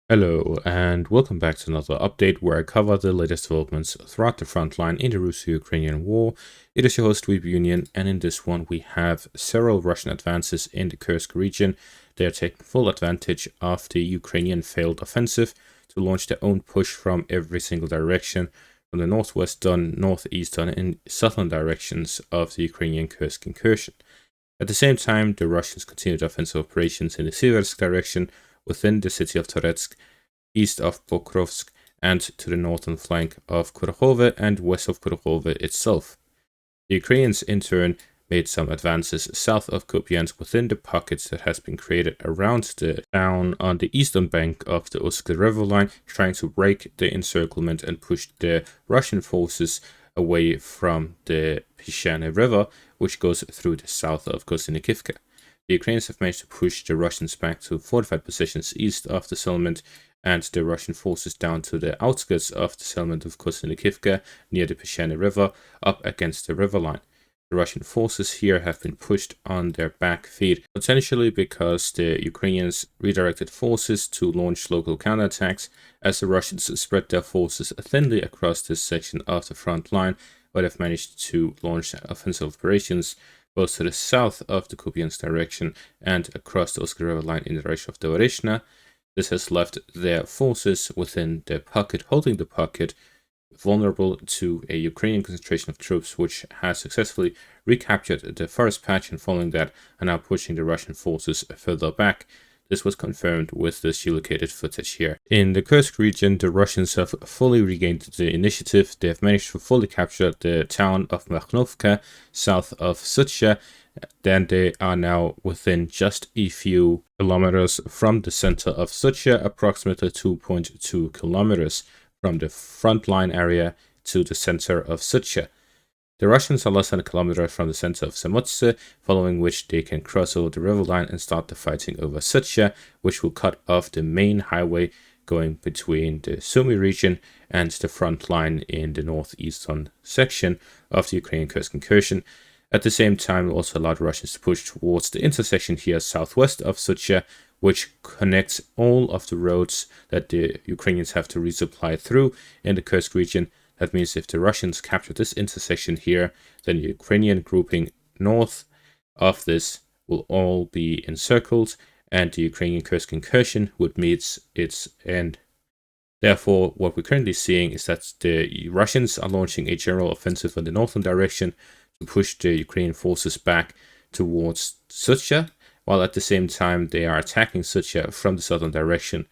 Hello, and welcome back to another update where I cover the latest developments throughout the front line in the Russo-Ukrainian war. It is your host, Union, and in this one we have several Russian advances in the Kursk region. They are taking full advantage of the Ukrainian failed offensive to launch their own push from every single direction, from the northwestern, northeastern, and southern directions of the Ukrainian Kursk incursion. At the same time, the Russians continued offensive operations in the Siversk direction within the city of Toretsk, east of Pokrovsk, and to the northern flank of Kurhove and west of Kurhove itself. The Ukrainians, in turn, made some advances south of Kupiansk within the pockets that has been created around the town on the eastern bank of the Usk River line, trying to break the encirclement and push the Russian forces away from the Pishane River, which goes through the south of Kostynikivka. The Ukrainians have managed to push the Russians back to fortified positions east of the settlement and the Russian forces down to the outskirts of the settlement of Kostynikivka near the Pishane River up against the river line. The Russian forces here have been pushed on their back feet, potentially because the Ukrainians redirected forces to launch local counterattacks as the Russians spread their forces thinly across this section of the front line, but have managed to launch offensive operations both to the south of the Kupiansk direction and across the Usk River line in the direction of Dorishna. This has left their forces within the pocket, holding the pocket, vulnerable to a Ukrainian concentration of troops, which has successfully recaptured the forest patch and following that are now pushing the Russian forces further back. This was confirmed with this geolocated footage here. In the Kursk region, the Russians have fully regained the initiative. They have managed to fully capture the town of Makhnovka, south of Sudzha. Then they are now within just a few kilometers from the center of Sudzha, approximately 2.2 kilometers from the front line area to the center of Sudzha. The Russians are less than a kilometer from the center of Samutse, following which they can cross over the river line and start the fighting over Sudzha, which will cut off the main highway going between the Sumy region and the front line in the northeastern section of the Ukrainian Kursk incursion. At the same time, it also allowed Russians to push towards the intersection here southwest of Sudzha, which connects all of the roads that the Ukrainians have to resupply through in the Kursk region. That means if the Russians capture this intersection here, then the Ukrainian grouping north of this will all be encircled, and the Ukrainian Kursk incursion would meet its end. Therefore, what we're currently seeing is that the Russians are launching a general offensive in the northern direction to push the Ukrainian forces back towards Sudzha, while at the same time they are attacking Sudzha from the southern direction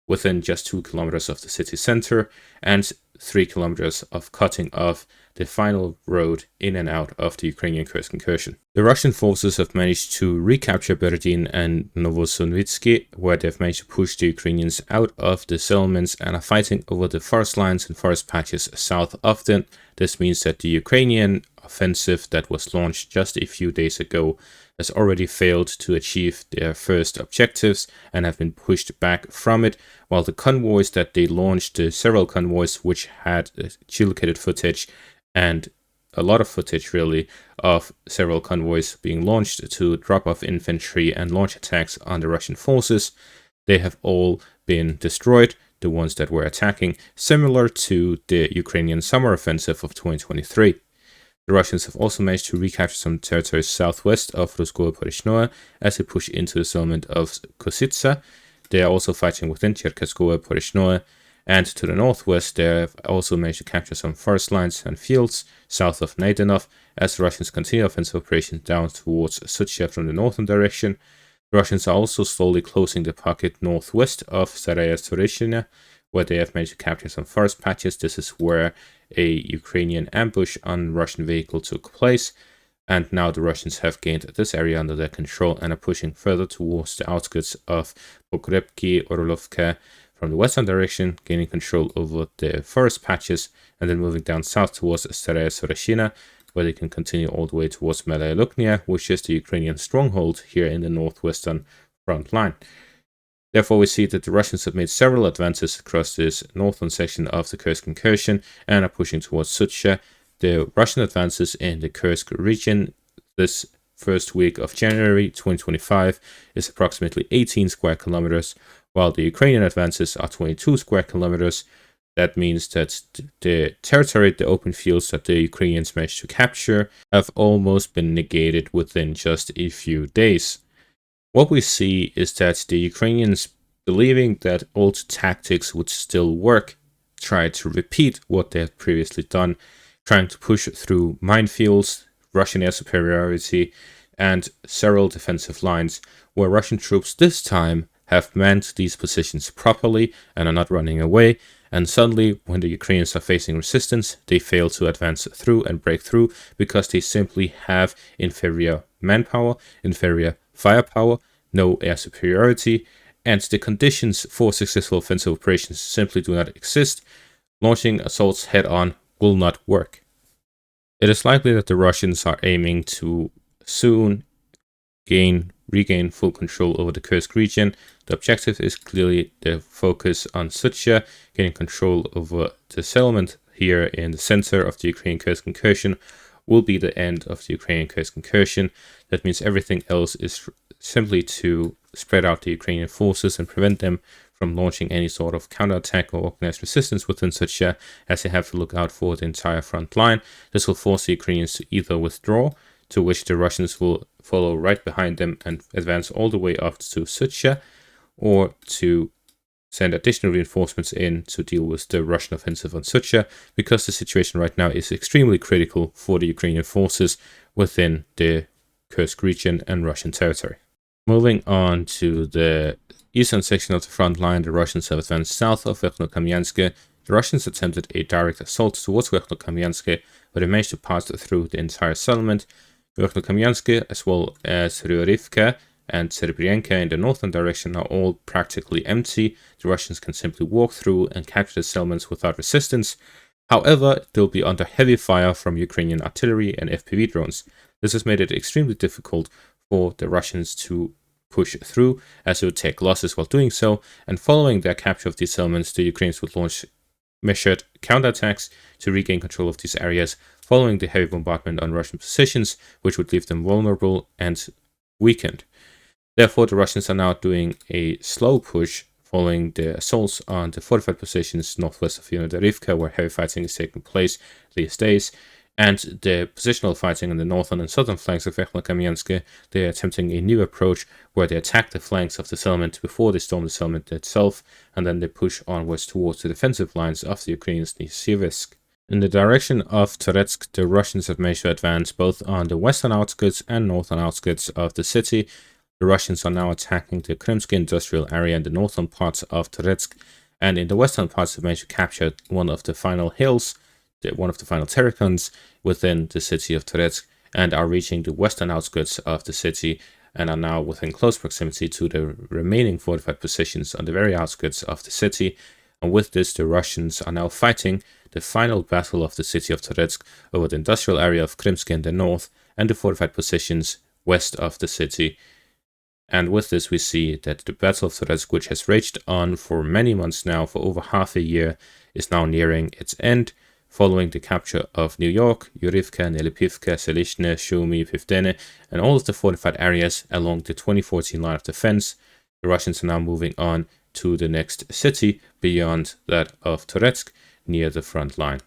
within just 2 kilometers of the city center and 3 kilometers of cutting off the final road in and out of the Ukrainian Kursk incursion. The Russian forces have managed to recapture Berdin and Novosonvitsky, where they've managed to push the Ukrainians out of the settlements and are fighting over the forest lines and forest patches south of them. This means that the Ukrainian offensive that was launched just a few days ago has already failed to achieve their first objectives and have been pushed back from it, while the convoys that they launched, several convoys which had geolocated footage and a lot of footage really of several convoys being launched to drop off infantry and launch attacks on the Russian forces, they have all been destroyed, the ones that were attacking, similar to the Ukrainian summer offensive of 2023. The Russians have also managed to recapture some territories southwest of Ruskoe Porishnoe as they push into the settlement of Kositsa. They are also fighting within Cherkeskoe Porishnoe, and to the northwest they have also managed to capture some forest lines and fields south of Naidenov as the Russians continue offensive operations down towards Sudzha from the northern direction. The Russians are also slowly closing the pocket northwest of Staraya Storishina, where they have managed to capture some forest patches. This is where a Ukrainian ambush on Russian vehicle took place, and now the Russians have gained this area under their control and are pushing further towards the outskirts of Pokrovsk, Orlovka from the western direction, gaining control over the forest patches, and then moving down south towards Staraya Sorashina, where they can continue all the way towards Malaya Luknia, which is the Ukrainian stronghold here in the northwestern front line. Therefore, we see that the Russians have made several advances across this northern section of the Kursk incursion and are pushing towards Sudzha. The Russian advances in the Kursk region this first week of January 2025 is approximately 18 square kilometers, while the Ukrainian advances are 22 square kilometers. That means that the territory, the open fields that the Ukrainians managed to capture, have almost been negated within just a few days. What we see is that the Ukrainians, believing that old tactics would still work, try to repeat what they had previously done, trying to push through minefields, Russian air superiority, and several defensive lines, where Russian troops this time have manned these positions properly and are not running away. And suddenly, when the Ukrainians are facing resistance, they fail to advance through and break through because they simply have inferior manpower, inferior firepower, no air superiority, and the conditions for successful offensive operations simply do not exist. Launching assaults head-on will not work. It is likely that the Russians are aiming to soon regain full control over the Kursk region. The objective is clearly the focus on Sudzha, gaining control over the settlement here in the center of the Ukrainian Kursk incursion will be the end of the Ukrainian Kursk incursion. That means everything else is simply to spread out the Ukrainian forces and prevent them from launching any sort of counterattack or organized resistance within Sudzha, as they have to look out for the entire front line. This will force the Ukrainians to either withdraw, to which the Russians will follow right behind them and advance all the way up to Sudzha, or to send additional reinforcements in to deal with the Russian offensive on Sudzha, because the situation right now is extremely critical for the Ukrainian forces within the Kursk region and Russian territory. Moving on to the eastern section of the front line, the Russians have advanced south of Verkhnokamiansk. The Russians attempted a direct assault towards Verkhnokamiansk, but they managed to pass through the entire settlement. Verkhnokamiansk, as well as Ryurivka and Serebrienka in the northern direction, are all practically empty. The Russians can simply walk through and capture the settlements without resistance. However, they'll be under heavy fire from Ukrainian artillery and FPV drones. This has made it extremely difficult for the Russians to push through, as they would take losses while doing so, and following their capture of these settlements, the Ukrainians would launch measured counterattacks to regain control of these areas, following the heavy bombardment on Russian positions, which would leave them vulnerable and weakened. Therefore, the Russians are now doing a slow push, following the assaults on the fortified positions northwest of Ryurivka, where heavy fighting is taking place these days, and the positional fighting on the northern and southern flanks of Verkhnokamiansk. They are attempting a new approach where they attack the flanks of the settlement before they storm the settlement itself, and then they push onwards towards the defensive lines of the Ukrainians near Siversk. In the direction of Toretsk, the Russians have managed to advance both on the western outskirts and northern outskirts of the city. The Russians are now attacking the Krymsk industrial area in the northern parts of Toretsk, and in the western parts have managed to capture one of the final hills, one of the final terracons within the city of Toretsk, and are reaching the western outskirts of the city and are now within close proximity to the remaining fortified positions on the very outskirts of the city. And with this, the Russians are now fighting the final battle of the city of Toretsk over the industrial area of Krymsk in the north and the fortified positions west of the city. And with this, we see that the Battle of Sudzha, which has raged on for many months now, for over half a year, is now nearing its end, following the capture of New York, Yurivka, Nelipivka, Selishne, Shumi, Pivdene, and all of the fortified areas along the 2014 line of defense. The Russians are now moving on to the next city beyond that of Toretsk, near the front line.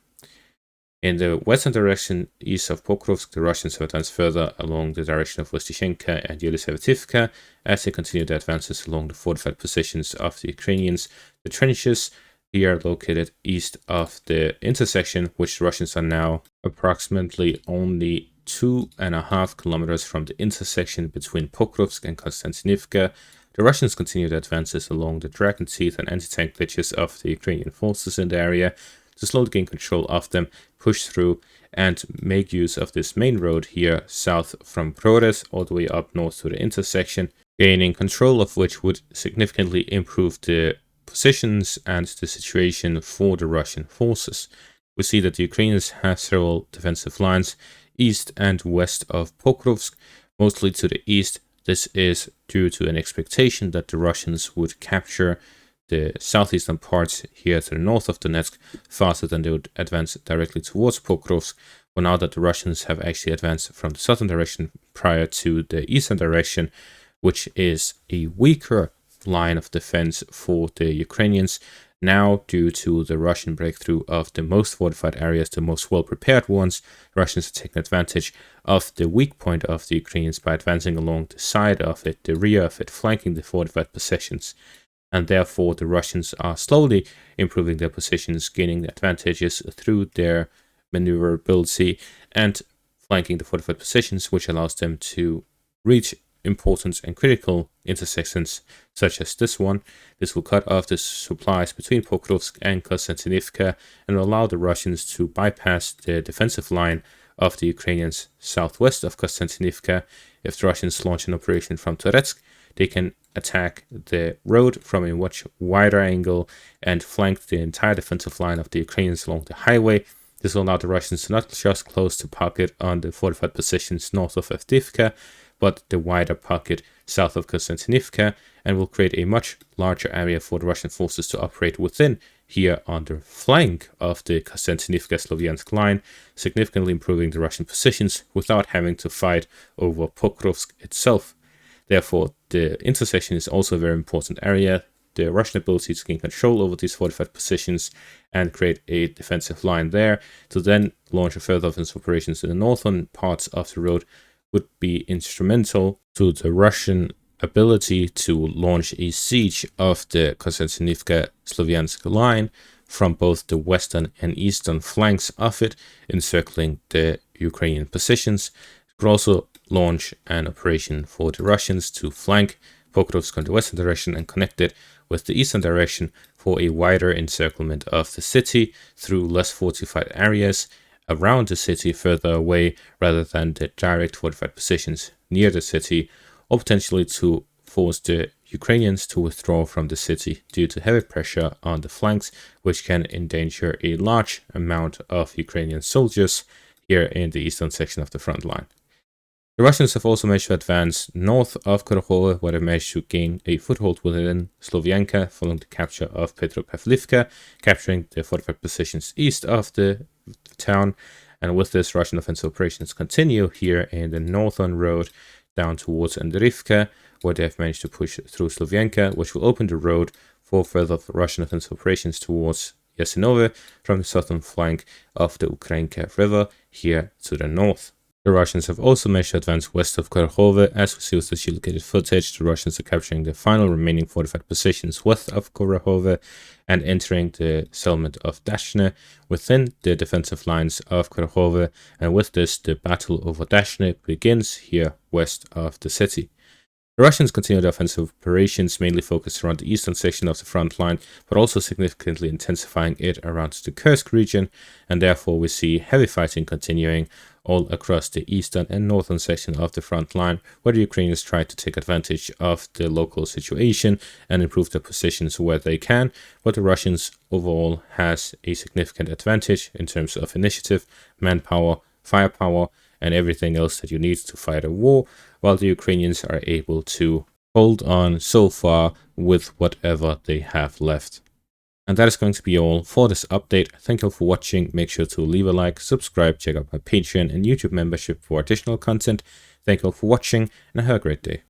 In the western direction, east of Pokrovsk, the Russians have advanced further along the direction of Vostyshenka and Yelisavetivka as they continue their advances along the fortified positions of the Ukrainians. The trenches here located east of the intersection, which the Russians are now approximately only 2.5 kilometers from the intersection between Pokrovsk and Konstantinivka. The Russians continue their advances along the dragon teeth and anti-tank ditches of the Ukrainian forces in the area to slowly gain control of them, push through, and make use of this main road here south from Prores all the way up north to the intersection, gaining control of which would significantly improve the positions and the situation for the Russian forces. We see that the Ukrainians have several defensive lines east and west of Pokrovsk, mostly to the east. This is due to an expectation that the Russians would capture the southeastern parts here to the north of Donetsk faster than they would advance directly towards Pokrovsk. Well, now that the Russians have actually advanced from the southern direction prior to the eastern direction, which is a weaker line of defense for the Ukrainians. Now, due to the Russian breakthrough of the most fortified areas, the most well-prepared ones, Russians are taking advantage of the weak point of the Ukrainians by advancing along the side of it, the rear of it, flanking the fortified positions. And therefore, the Russians are slowly improving their positions, gaining advantages through their maneuverability and flanking the fortified positions, which allows them to reach important and critical intersections such as this one. This will cut off the supplies between Pokrovsk and Konstantinivka and will allow the Russians to bypass the defensive line of the Ukrainians southwest of Konstantinivka. If the Russians launch an operation from Toretsk, they can attack the road from a much wider angle and flank the entire defensive line of the Ukrainians along the highway. This will allow the Russians to not just close the pocket on the fortified positions north of Avdiivka, but the wider pocket south of Konstantinivka, and will create a much larger area for the Russian forces to operate within here on the flank of the Konstantinivka-Sloviansk line, significantly improving the Russian positions without having to fight over Pokrovsk itself. Therefore, the intersection is also a very important area. The Russian ability to gain control over these fortified positions and create a defensive line there to then launch a further offensive operations in the northern parts of the road would be instrumental to the Russian ability to launch a siege of the Konstantinivka-Sloviansk line from both the western and eastern flanks of it, encircling the Ukrainian positions. It could also launch an operation for the Russians to flank Pokrovsk on the western direction and connect it with the eastern direction for a wider encirclement of the city through less fortified areas around the city further away rather than the direct fortified positions near the city, or potentially to force the Ukrainians to withdraw from the city due to heavy pressure on the flanks, which can endanger a large amount of Ukrainian soldiers here in the eastern section of the front line. The Russians have also managed to advance north of Kursk, where they managed to gain a foothold within Slovianka following the capture of Petropavlivka, capturing the fortified positions east of the town. And with this, Russian offensive operations continue here in the northern road down towards Andrivka, where they have managed to push through Slovianka, which will open the road for further Russian offensive operations towards Yasinove from the southern flank of the Ukrainka River here to the north. The Russians have also managed to advance west of Kursk. As we see with the geolocated footage, the Russians are capturing the final remaining fortified positions west of Kursk and entering the settlement of Dashne within the defensive lines of Kursk. And with this, the battle over Dashne begins here west of the city. The Russians continued offensive operations, mainly focused around the eastern section of the front line, but also significantly intensifying it around the Kursk region, and therefore we see heavy fighting continuing all across the eastern and northern section of the front line, where the Ukrainians try to take advantage of the local situation and improve their positions where they can, but the Russians overall has a significant advantage in terms of initiative, manpower, firepower, and everything else that you need to fight a war, while the Ukrainians are able to hold on so far with whatever they have left. And that is going to be all for this update. Thank you all for watching. Make sure to leave a like, subscribe, check out my Patreon and YouTube membership for additional content. Thank you all for watching, and have a great day.